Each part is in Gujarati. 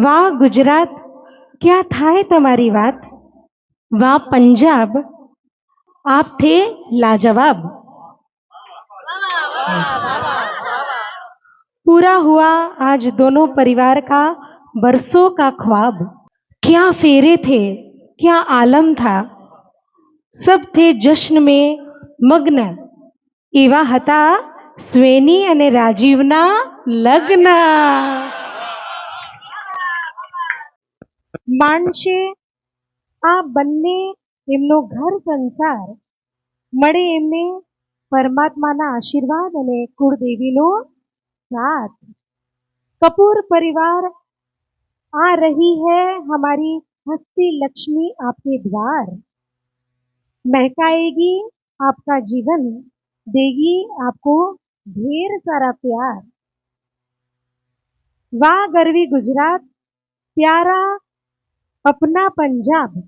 વાહ ગુજરાત, ક્યાં થાય તમારી વાત. વાહ पंजाब, आप थे लाजवाब. पूरा हुआ आज दोनों परिवार का बरसों का ख्वाब. क्या फेरे थे, क्या आलम था, सब थे जश्न में मग्न. એવા હતા સ્વેની અને રાજીવના લગ્ન. માનશે આ બંને એમનો ઘર સંસાર, મળે એમને પરમાત્માના આશીર્વાદ અને કુળદેવીનો साथ. कपूर परिवार आ रही है हमारी हस्ती लक्ष्मी आपके द्वार. महकाएगी आपका जीवन, देगी आपको ढेर सारा प्यार. वाह गर्वी गुजरात, प्यारा अपना पंजाब.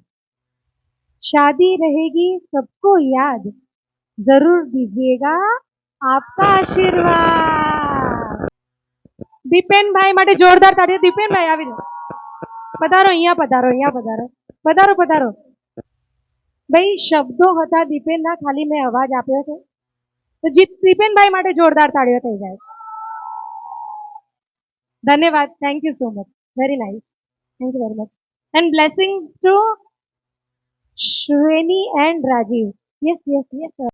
शादी रहेगी सबको याद, जरूर दीजिएगा आपका आशीर्वाद. દીપેનભાઈ માટે જોરદાર તાળીઓ. દીપેનભાઈ આવી જાઓ. પધારો, અહીંયા પધારો, અહીંયા પધારો, પધારો પધારો. ભાઈ શબ્દો હતા દીપેનના, ખાલી મેં અવાજ આપ્યો છે તો દીપેનભાઈ માટે જોરદાર તાળીઓ થઈ જાય. ધન્યવાદ. Thank you so much. Very nice. Thank you very much. And blessing to Shweni and Rajiv. Yes, yes, yes.